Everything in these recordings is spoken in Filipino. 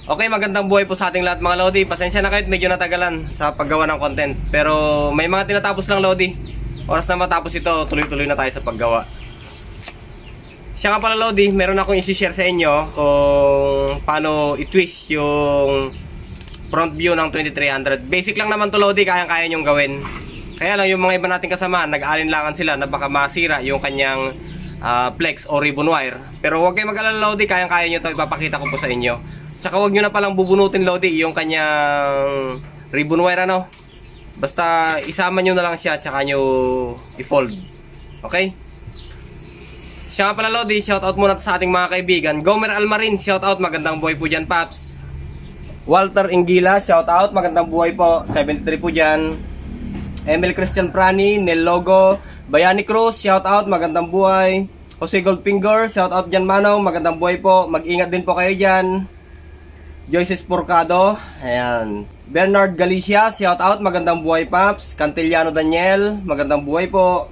Okay, magandang buhay po sa ating lahat mga Lodi. Pasensya na kahit medyo natagalan sa paggawa ng content. Pero may mga tinatapos lang Lodi. Oras na matapos ito, tuloy-tuloy na tayo sa paggawa. Siya nga pala Lodi, meron akong isi-share sa inyo kung paano i-twist yung front view ng 2300. Basic lang naman to Lodi, kayang-kaya nyong gawin. Kaya lang yung mga iba nating kasama, nag-alinlangan sila na baka masira yung kanyang flex o ribbon wire. Pero huwag kayong mag-alala Lodi, kayang-kaya nyo ito, ipapakita ko po sa inyo. Tsaka huwag nyo na palang bubunutin Lodi yung kanyang ribbon wire ano. Basta isama nyo na lang siya tsaka nyo i-fold. Okay? Siya nga pala Lodi, shoutout muna sa ating mga kaibigan. Gomer Almarin, shoutout, magandang buhay po dyan Paps. Walter Ingila, shoutout, magandang buhay po, 73 po dyan. Emil Christian Prani, Nel Logo, Bayani Cruz, shoutout, magandang buhay. Jose Goldfinger, shoutout dyan Manaw, magandang buhay po, mag-ingat din po kayo dyan. Joyce Porcado, ayan. Bernard Galicia, shout out, magandang buhay Paps. Cantillano Daniel, magandang buhay po.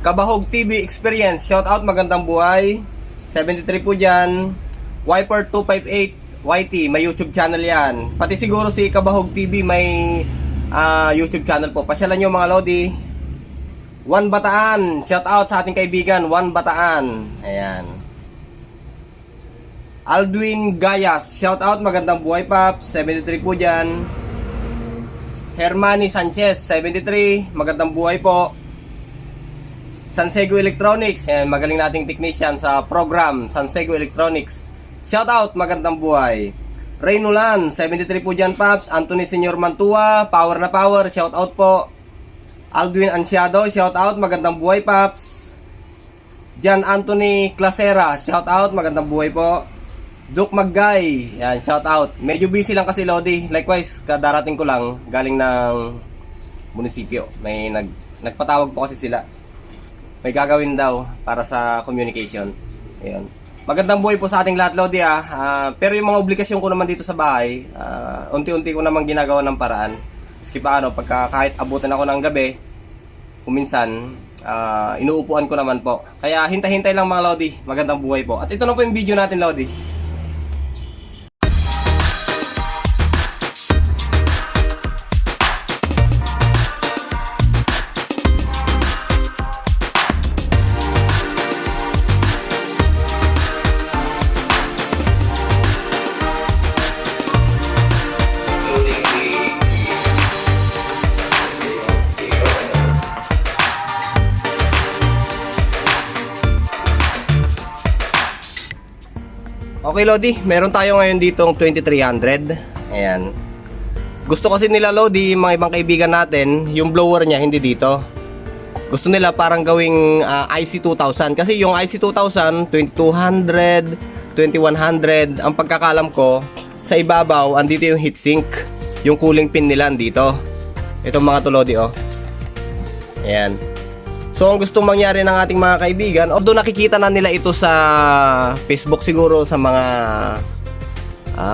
Kabahog TV Experience, shout out, magandang buhay. 73 po dyan. Wiper 258 YT, may YouTube channel yan. Pati siguro si Kabahog TV may YouTube channel po. Pasyalan nyo mga Lodi. Juan Bataan, shout out sa ating kaibigan Juan Bataan. Ayan. Aldwin Gayas, shout out, magandang buhay Paps, 73 po dyan. Hermani Sanchez, 73, magandang buhay po. Sansego Electronics, yan, magaling nating technician sa program Sansego Electronics, shout out, magandang buhay. Reynolan, 73 po dyan Paps. Anthony Senior Mantua, power na power, shout out po. Aldwin Ansiado, shout out, magandang buhay Paps. Jan Anthony Clasera, shout out, magandang buhay po. Duke Maggay, yan, shout out. Medyo busy lang kasi Lodi. Likewise, kadarating ko lang galing ng munisipyo. May nagpatawag po kasi sila. May gagawin daw para sa communication. Ayun. Magandang buhay po sa ating lahat Lodi pero yung mga obligasyon ko naman dito sa bahay, unti-unti ko naman ginagawa ng paraan. Maski paano, pagka kahit abutan ako ng gabi, kuminsan inuupuan ko naman po. Kaya hintay-hintay lang mga Lodi. Magandang buhay po. At ito na po yung video natin Lodi. Okay Lodi, meron tayo ngayon ditong 2300. Ayan. Gusto kasi nila Lodi, mga ibang kaibigan natin, yung blower niya hindi dito. Gusto nila parang gawing IC2000. Kasi yung IC2000, 2200, 2100, ang pagkakalam ko, sa ibabaw, andito yung heatsink. Yung cooling pin nila andito. Itong mga to Lodi oh. Ayan. So ang gustong mangyari ng ating mga kaibigan, although nakikita na nila ito sa Facebook siguro, sa mga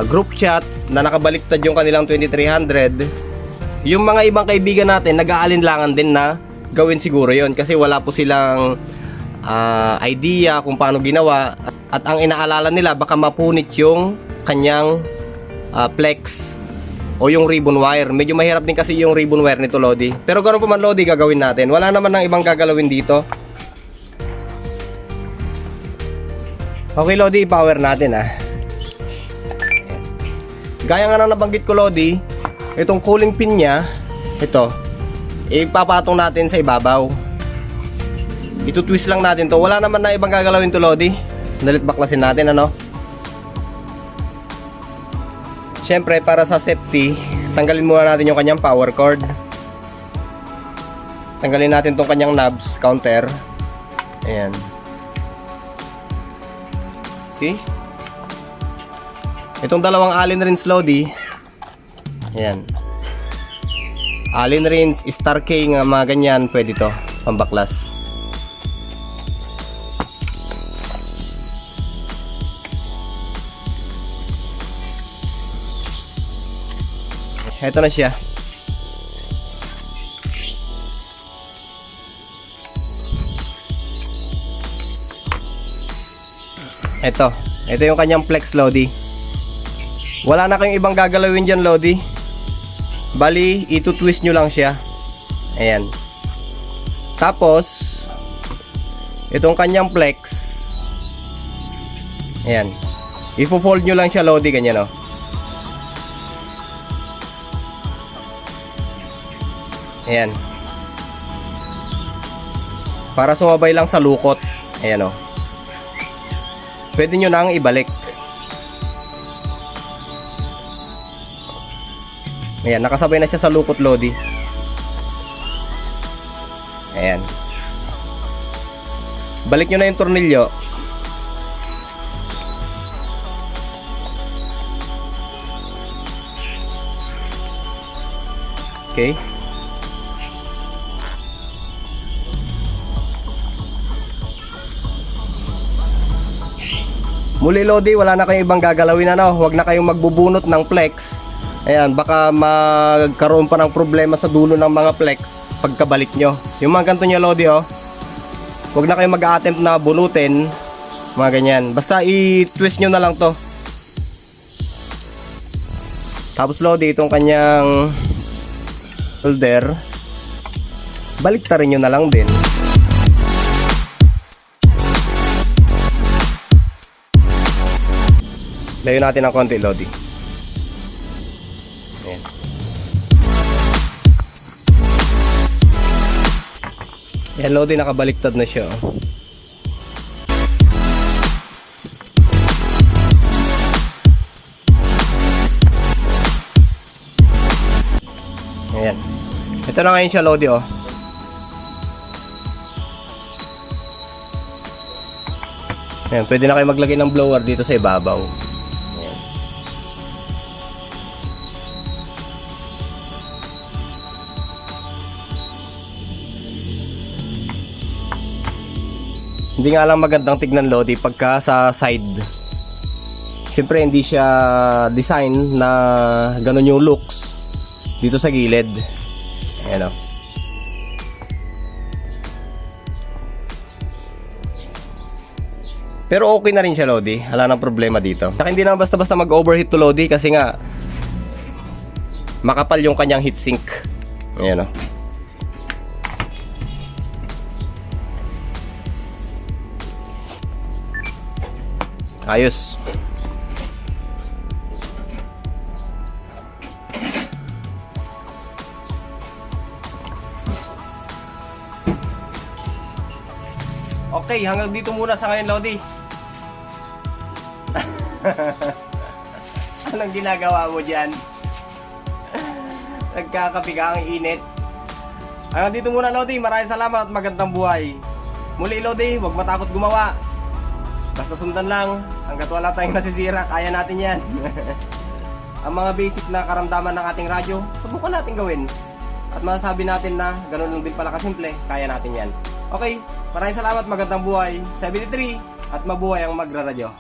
group chat na nakabaliktad yung kanilang 2300, yung mga ibang kaibigan natin nag-aalinlangan din na gawin siguro yon kasi wala po silang idea kung paano ginawa, at ang inaalala nila baka mapunit yung kanyang flex o yung ribbon wire. Medyo mahirap din kasi yung ribbon wire nito Lodi. Pero ganoon pa man Lodi, gagawin natin. Wala naman ng ibang gagalawin dito. Okay Lodi, power natin Gaya nga na nabanggit ko Lodi, itong cooling pin nya, ito, ipapatong natin sa ibabaw. Ito-twist lang natin to. Wala naman na ibang gagalawin to Lodi. Dalit baklasin natin ano. Siyempre para sa safety, tanggalin muna natin yung kanyang power cord. Tanggalin natin tong kanyang knobs, counter. Ayan. Okay. Itong dalawang Allen wrench Lodi. Ayan. Allen wrench, Star K nga mga ganyan, pwede to, pambaklas. Ito na siya. Ito yung kanyang flex Lodi. Wala na kayong ibang gagalawin dyan, Lodi. Bali, ito-twist nyo lang siya. Ayan. Tapos, itong kanyang flex. Ayan. Ifo-fold nyo lang siya, Lodi, ganyan, oh. Ayan. Para sumabay lang sa lukot. Ayan, oh. Pwede nyo nang ibalik. Ayan, nakasabay na siya sa lukot, Lodi. Ayan. Balik nyo na yung tornilyo. Okay. Muli, Lodi, wala na kayong ibang gagalawin, ano. Huwag na kayong magbubunot ng flex. Ayan, baka magkaroon pa ng problema sa dulo ng mga flex pagkabalik nyo. Yung mga ganito nyo, Lodi, oh. Huwag na kayong mag-a-attempt na bunutin. Mga ganyan. Basta i-twist nyo na lang to. Tapos, Lodi, itong kanyang holder, baliktarin nyo na lang din. Layo natin ng konti, Lodi. Ayan. Ayan, Lodi, nakabaliktad na siya, oh. Ayan. Ito na ngayon siya, Lodi, oh. Ayan, pwede na kayo maglagay ng blower dito sa ibabaw. Ayan. Hindi nga lang magandang tignan, Lodi, pagka sa side. Siyempre hindi siya design na ganun yung looks dito sa gilid. Ayan, oh. Pero okay na rin siya, Lodi. Wala nang problema dito. Saka hindi na basta-basta mag-overheat to, Lodi, kasi nga makapal yung kanyang heatsink. Ayan, oh. Ayos. Okay, hanggang dito muna sa ngayon, Lodi. Anong ginagawa mo dyan? Nagkakapiga ang init. Hanggang dito muna, Lodi. Maraming salamat at magandang buhay. Muli, Lodi, huwag matakot gumawa. Basta sundan lang. Hanggat wala tayong nasisira, kaya natin yan. Ang mga basic na karamdaman ng ating radyo, subukan natin gawin. At masasabi natin na ganun lang din pala kasimple, kaya natin yan. Okay, maraming salamat, magandang buhay. 73 at mabuhay ang magraradyo.